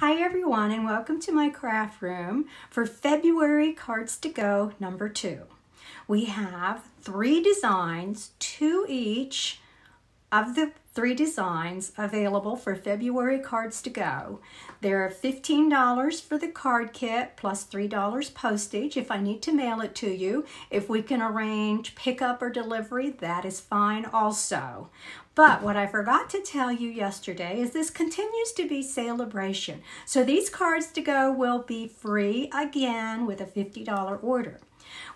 Hi everyone, and welcome to my craft room for February Cards to Go number 2. We have 3 designs, 2 each of the 3 designs available for February Cards to Go. There are $15 for the card kit plus $3 postage if I need to mail it to you. If we can arrange pickup or delivery, that is fine also. But what I forgot to tell you yesterday is this continues to be Celebration. So these cards to go will be free again with a $50 order.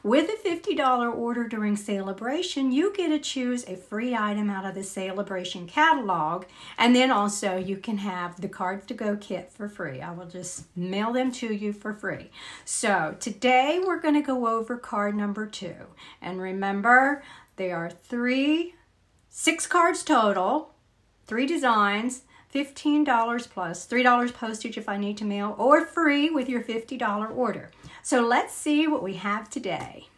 With a $50 order during Celebration, you get to choose a free item out of the Celebration catalog, and then also you can have the Cards to Go kit for free. I will just mail them to you for free. So today we're going to go over card number 2. And remember, there are 6 cards total, 3 designs, $15 plus $3 postage if I need to mail, or free with your $50 order. So let's see what we have today.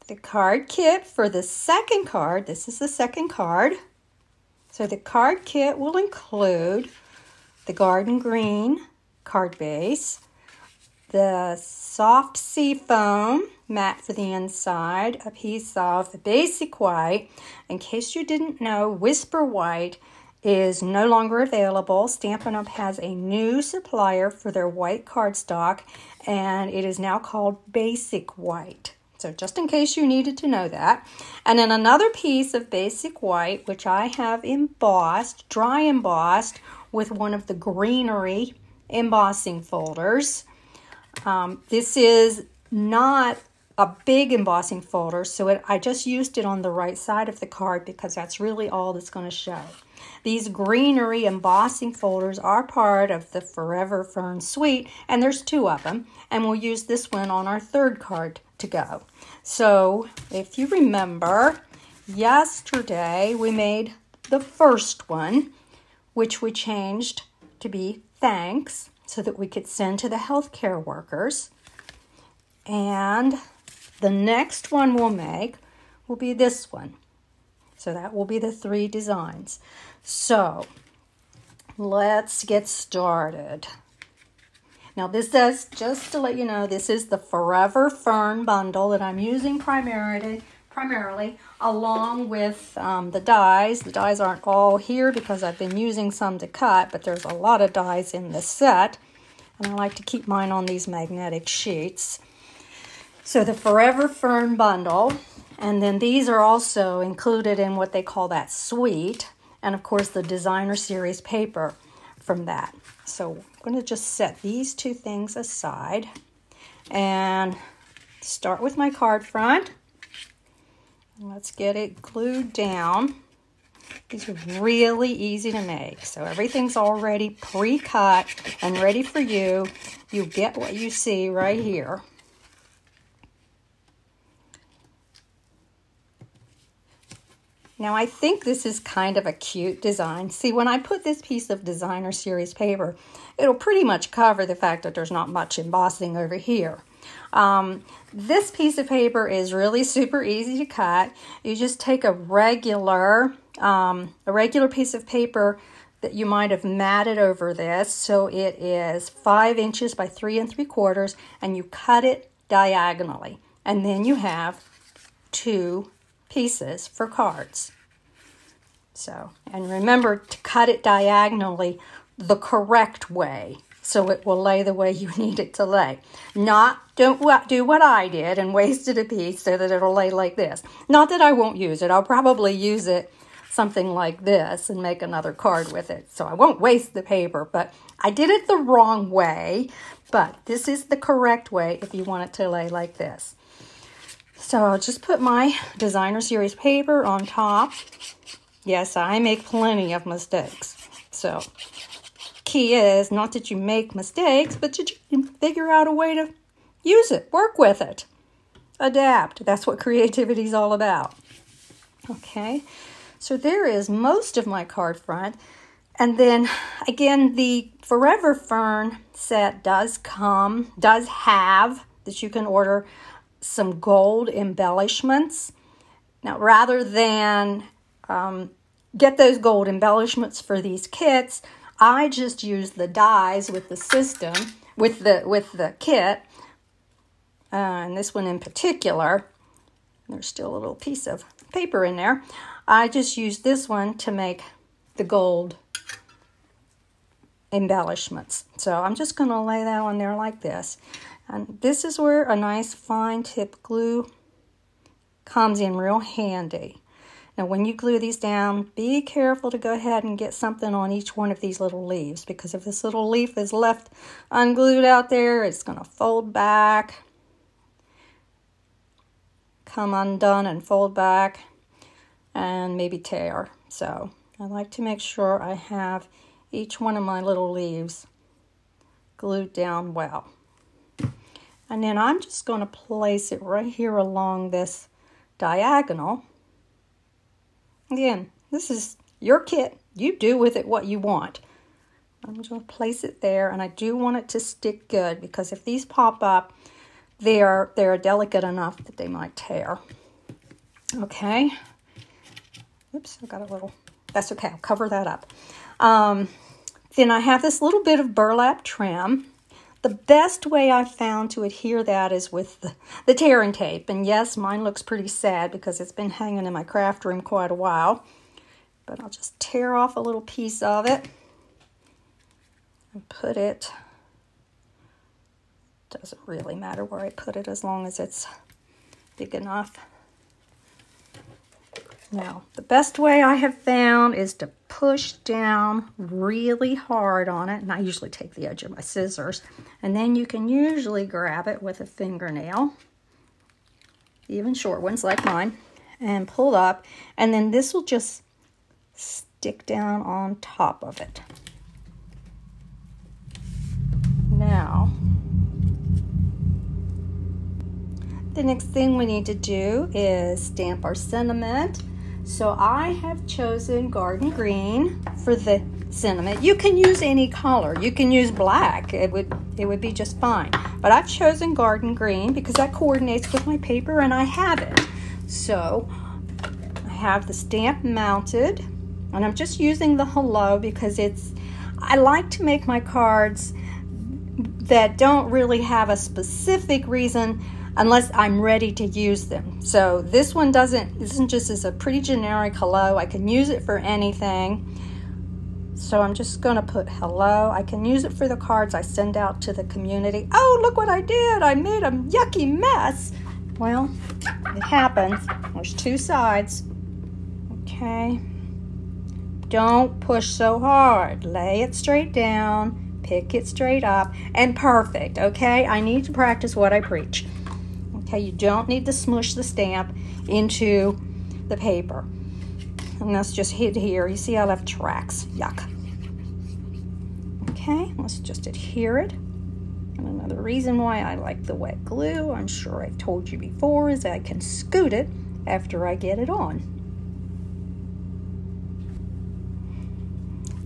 The card kit for the second card, this is the second card. So the card kit will include the Garden Green card base, the soft sea foam mat for the inside, a piece of the basic white. In case you didn't know, Whisper White is no longer available. Stampin' Up! Has a new supplier for their white cardstock, and it is now called Basic White. So just in case you needed to know that. And then another piece of Basic White, which I have embossed, dry embossed, with one of the greenery embossing folders. This is not a big embossing folder, so I just used it on the right side of the card because that's really all that's going to show. These greenery embossing folders are part of the Forever Fern suite, and there's 2 of them, and we'll use this one on our 3rd card to go. So if you remember, yesterday we made the first one, which we changed to be thanks, so that we could send to the healthcare workers. And the next one we'll make will be this one. So that will be the 3 designs. So let's get started. Now this is, just to let you know, this is the Forever Fern bundle that I'm using primarily along with the dies. The dies aren't all here because I've been using some to cut, but there's a lot of dies in this set, and I like to keep mine on these magnetic sheets. So the Forever Fern bundle, and then these are also included in what they call that suite, and of course the designer series paper from that. So I'm going to just set these 2 things aside and start with my card front. Let's get it glued down. These are really easy to make. So everything's already pre-cut and ready for you. You get what you see right here. Now I think this is kind of a cute design. See, when I put this piece of designer series paper, it'll pretty much cover the fact that there's not much embossing over here. This piece of paper is really super easy to cut. You just take a regular piece of paper that you might have matted over this. So it is 5 inches by 3 3/4, and you cut it diagonally. And then you have 2 pieces for cards. So, and remember to cut it diagonally the correct way, so it will lay the way you need it to lay. Don't do what I did and wasted a piece so that it'll lay like this. Not that I won't use it. I'll probably use it something like this and make another card with it. So I won't waste the paper, but I did it the wrong way. But this is the correct way if you want it to lay like this. So I'll just put my designer series paper on top. Yes, I make plenty of mistakes. So key is not that you make mistakes, but that you figure out a way to use it, work with it, adapt. That's what creativity is all about. Okay, so there is most of my card front. And then again, the Forever Fern set does have that you can order some gold embellishments. Now, rather than get those gold embellishments for these kits, I just use the dies with the system, with the kit, and this one in particular. There's still a little piece of paper in there. I just use this one to make the gold embellishments. So I'm just going to lay that on there like this. And this is where a nice fine tip glue comes in real handy. Now when you glue these down, be careful to go ahead and get something on each one of these little leaves, because if this little leaf is left unglued out there, it's going to fold back, come undone and fold back, and maybe tear. So I like to make sure I have each one of my little leaves glued down well. And then I'm just going to place it right here along this diagonal. Again, this is your kit. You do with it what you want. I'm just going to place it there, and I do want it to stick good, because if these pop up, they're delicate enough that they might tear. Okay. Oops, I got a little, that's okay, I'll cover that up. Then I have this little bit of burlap trim. The best way I've found to adhere that is with the tearing tape. And yes, mine looks pretty sad because it's been hanging in my craft room quite a while. But I'll just tear off a little piece of it and put it, doesn't really matter where I put it as long as it's big enough. Now, the best way I have found is to push down really hard on it, and I usually take the edge of my scissors, and then you can usually grab it with a fingernail, even short ones like mine, and pull up, and then this will just stick down on top of it. Now, the next thing we need to do is stamp our sentiment. So I have chosen garden green for the sentiment. You can use any color. You can use black. It would be just fine. But I've chosen garden green because that coordinates with my paper, and I have it. So I have the stamp mounted, and I'm just using the hello because I like to make my cards that don't really have a specific reason unless I'm ready to use them. So this one doesn't, this one just is a pretty generic hello. I can use it for anything. So I'm just gonna put hello. I can use it for the cards I send out to the community. Oh, look what I did. I made a yucky mess. Well, it happens. There's two sides. Okay. Don't push so hard. Lay it straight down, pick it straight up, and perfect, okay? I need to practice what I preach. Okay, you don't need to smush the stamp into the paper. And that's just hid here. You see I left tracks. Yuck. Okay, let's just adhere it. And another reason why I like the wet glue, I'm sure I've told you before, is I can scoot it after I get it on.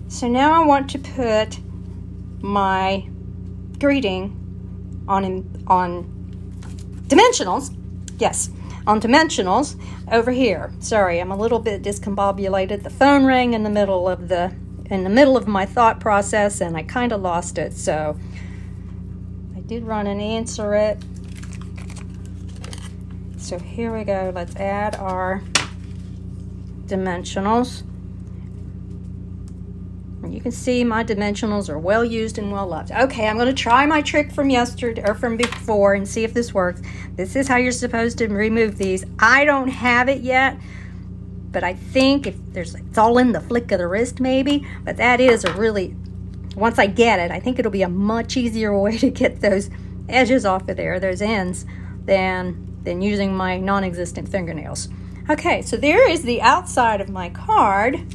So now I want to put my greeting on dimensionals, yes, on dimensionals over here. Sorry, I'm a little bit discombobulated. The phone rang in the middle of my thought process, and I kind of lost it. So I did run and answer it. So here we go. Let's add our dimensionals. And you can see my dimensionals are well used and well loved. Okay, I'm going to try my trick from yesterday or from before and see if this works. This is how you're supposed to remove these. I don't have it yet, but I think it's all in the flick of the wrist maybe, but that is a really, once I get it, I think it'll be a much easier way to get those edges off of there, those ends, than using my non-existent fingernails. Okay, so there is the outside of my card.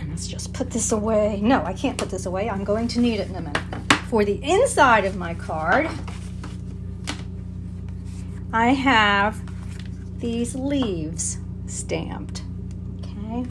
Let's just put this away. No, I can't put this away. I'm going to need it in a minute. For the inside of my card, I have these leaves stamped. Okay,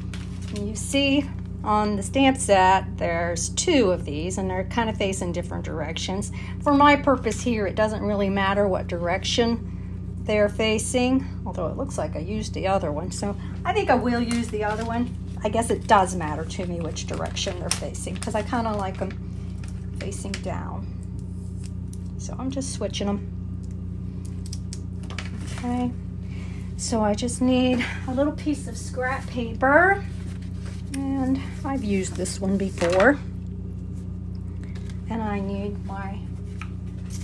and you see on the stamp set, there's two of these, and they're kind of facing different directions. For my purpose here, it doesn't really matter what direction they're facing, although it looks like I used the other one, so I think I will use the other one. I guess it does matter to me which direction they're facing because I kind of like them facing down. So I'm just switching them. Okay, so I just need a little piece of scrap paper, and I've used this one before. And I need my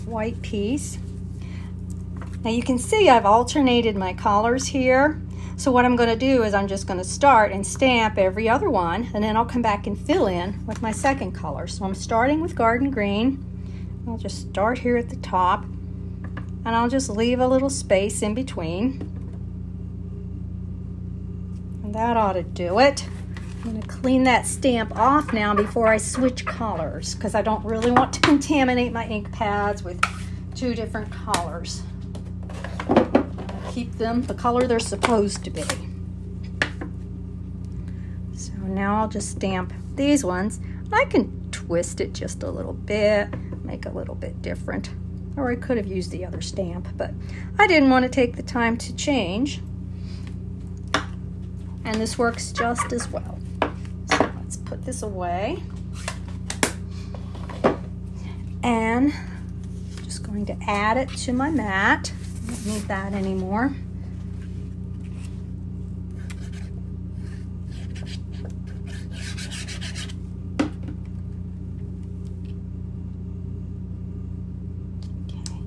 white piece. Now you can see I've alternated my colors here. So what I'm going to do is I'm just going to start and stamp every other one, and then I'll come back and fill in with my second color. So I'm starting with garden green. I'll just start here at the top, and I'll just leave a little space in between. And that ought to do it. I'm going to clean that stamp off now before I switch colors because I don't really want to contaminate my ink pads with two different colors. Keep them the color they're supposed to be. So now I'll just stamp these ones. I can twist it just a little bit, make a little bit different. Or I could have used the other stamp, but I didn't want to take the time to change. And this works just as well. So let's put this away. And I'm just going to add it to my mat. I don't need that anymore. Okay.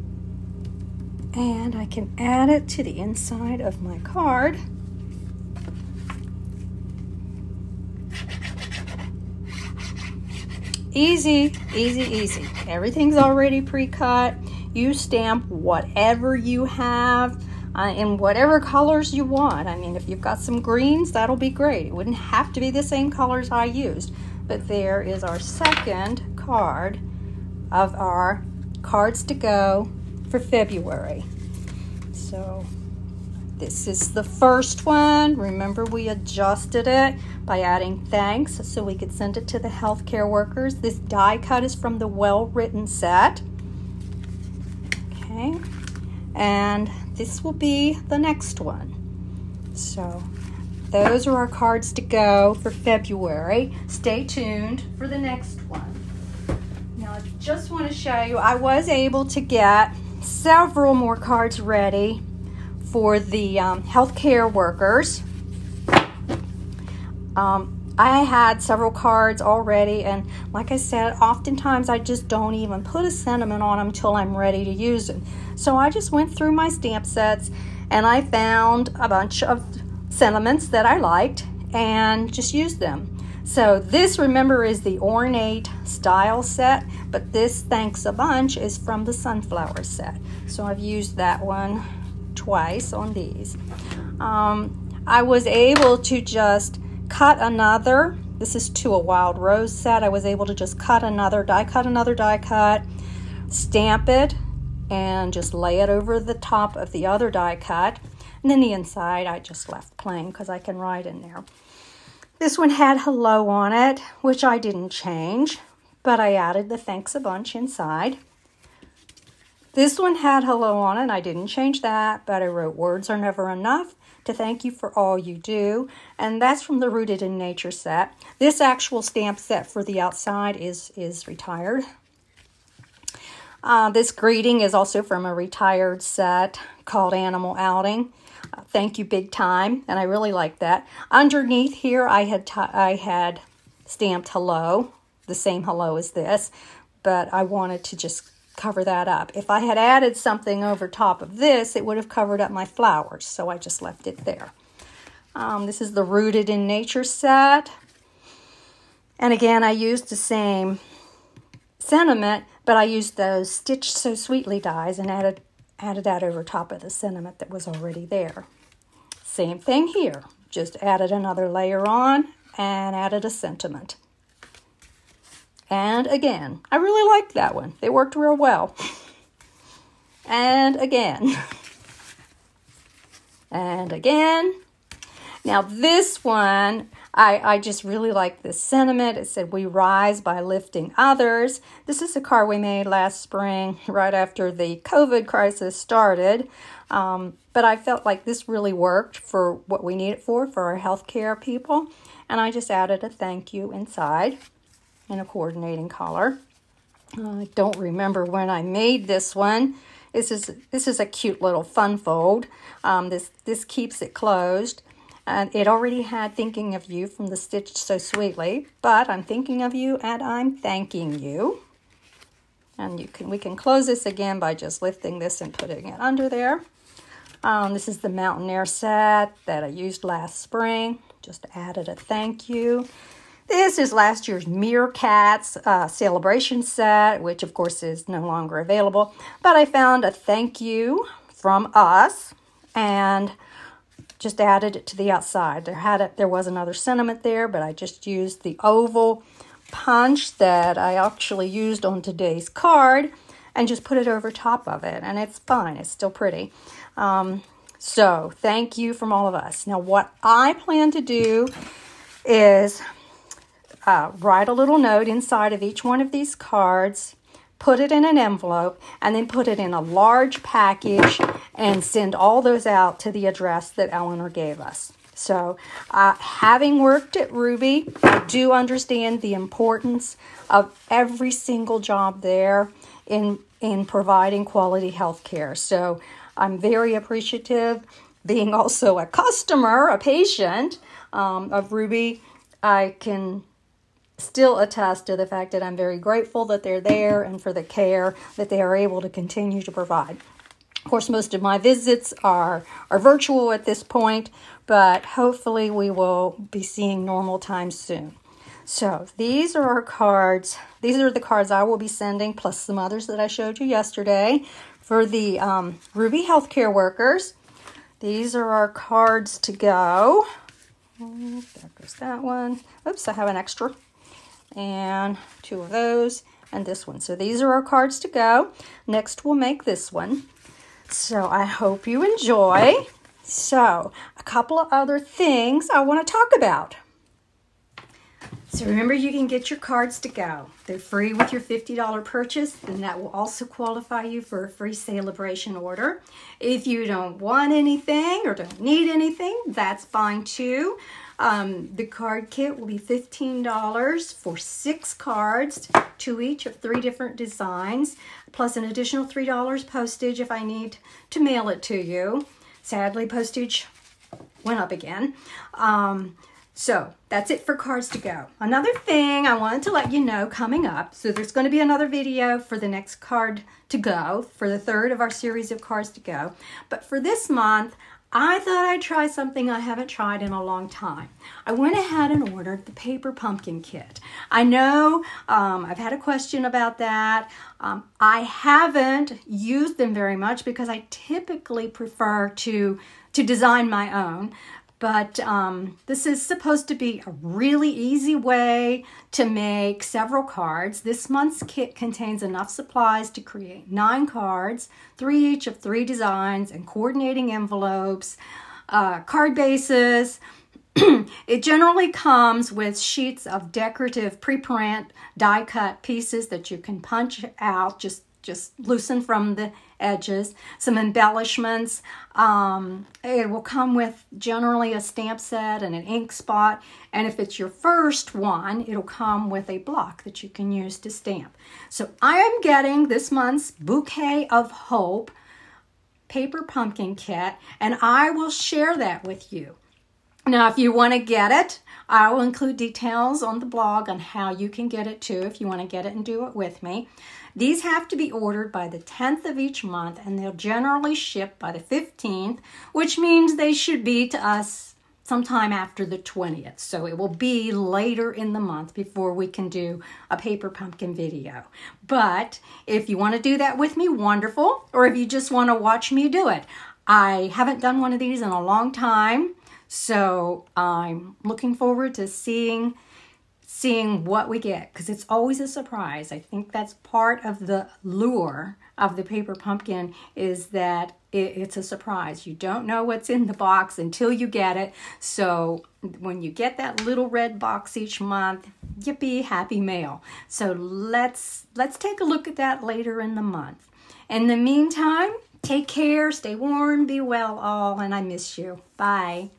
And I can add it to the inside of my card. Easy, easy, easy. Everything's already pre-cut. You stamp whatever you have in whatever colors you want. I mean, if you've got some greens, that'll be great. It wouldn't have to be the same colors I used. But there is our second card of our cards to go for February. So this is the first one. Remember, we adjusted it by adding thanks so we could send it to the healthcare workers. This die cut is from the Well Written set. Okay, and this will be the next one. So those are our cards to go for February. Stay tuned for the next one. Now I just want to show you, I was able to get several more cards ready for the healthcare workers. I had several cards already, and like I said, oftentimes I just don't even put a sentiment on them until I'm ready to use them. So I just went through my stamp sets and I found a bunch of sentiments that I liked and just used them. So this, remember, is the Ornate Style set, but this Thanks a Bunch is from the Sunflower set. So I've used that one twice on these. I was able to just cut another, this is to a Wild Rose set, I was able to just cut another die cut, stamp it, and just lay it over the top of the other die cut. And then the inside I just left plain because I can write in there. This one had hello on it, which I didn't change, but I added the Thanks a Bunch inside. This one had hello on it, I didn't change that, but I wrote words are never enough to thank you for all you do, and that's from the Rooted in Nature set. This actual stamp set for the outside is retired. This greeting is also from a retired set called Animal Outing. Thank you big time, and I really like that. Underneath here I had stamped hello, the same hello as this, but I wanted to just cover that up. If I had added something over top of this, it would have covered up my flowers, so I just left it there. This is the Rooted in Nature set. And again, I used the same sentiment, but I used those Stitch So Sweetly dies and added that over top of the sentiment that was already there. Same thing here. Just added another layer on and added a sentiment. And again, I really liked that one. They worked real well. And again. And again. Now this one, I just really like this sentiment. It said, "We rise by lifting others." This is a card we made last spring, right after the COVID crisis started. But I felt like this really worked for what we need it for our healthcare people. And I just added a thank you inside in a coordinating color. I don't remember when I made this one. This is a cute little fun fold. This keeps it closed. And it already had "Thinking of You" from the Stitched So Sweetly, but I'm thinking of you and I'm thanking you. And we can close this again by just lifting this and putting it under there. This is the Mountain Air set that I used last spring. Just added a thank you. This is last year's Meerkats celebration set, which of course is no longer available. But I found a thank you from us and just added it to the outside. There was another sentiment there, but I just used the oval punch that I actually used on today's card and just put it over top of it. And it's fine. It's still pretty. So thank you from all of us. Now what I plan to do is write a little note inside of each one of these cards, put it in an envelope, and then put it in a large package and send all those out to the address that Eleanor gave us. So having worked at Ruby, I do understand the importance of every single job there in providing quality health care. So I'm very appreciative. Being also a customer, a patient of Ruby, I can still attest to the fact that I'm very grateful that they're there and for the care that they are able to continue to provide. Of course, most of my visits are virtual at this point, but hopefully we will be seeing normal times soon. So these are our cards. These are the cards I will be sending, plus some others that I showed you yesterday for the Ruby healthcare workers. These are our cards to go. There goes that one. Oops, I have an extra. And 2 of those, and this one. So these are our cards to go. Next, we'll make this one. So I hope you enjoy. So a couple of other things I want to talk about. So remember, you can get your cards to go. They're free with your $50 purchase, and that will also qualify you for a free celebration order. If you don't want anything or don't need anything, that's fine too. The card kit will be $15 for 6 cards, 2 each of 3 different designs, plus an additional $3 postage if I need to mail it to you. Sadly, postage went up again. So that's it for cards to go. Another thing I wanted to let you know coming up, so there's going to be another video for the next card to go, for the 3rd of our series of cards to go. But for this month, I thought I'd try something I haven't tried in a long time. I went ahead and ordered the paper pumpkin kit. I know I've had a question about that. I haven't used them very much because I typically prefer to design my own. But this is supposed to be a really easy way to make several cards. This month's kit contains enough supplies to create 9 cards, 3 each of 3 designs, and coordinating envelopes, card bases. It generally comes with sheets of decorative pre-print die-cut pieces that you can punch out, just loosen from the edges, some embellishments. It will come with generally a stamp set and an ink spot, and if it's your first one, it'll come with a block that you can use to stamp. So I am getting this month's Bouquet of Hope paper pumpkin kit, and I will share that with you. Now, if you want to get it, I will include details on the blog on how you can get it too, if you want to get it and do it with me. These have to be ordered by the 10th of each month, and they'll generally ship by the 15th, which means they should be to us sometime after the 20th. So it will be later in the month before we can do a paper pumpkin video. But if you want to do that with me, wonderful. Or if you just want to watch me do it. I haven't done one of these in a long time, so I'm looking forward to seeing seeing what we get, because it's always a surprise. I think that's part of the lure of the paper pumpkin, is that it's a surprise. You don't know what's in the box until you get it. So when you get that little red box each month, yippee, happy mail. So let's take a look at that later in the month. In the meantime, take care, stay warm, be well all, and I miss you. Bye.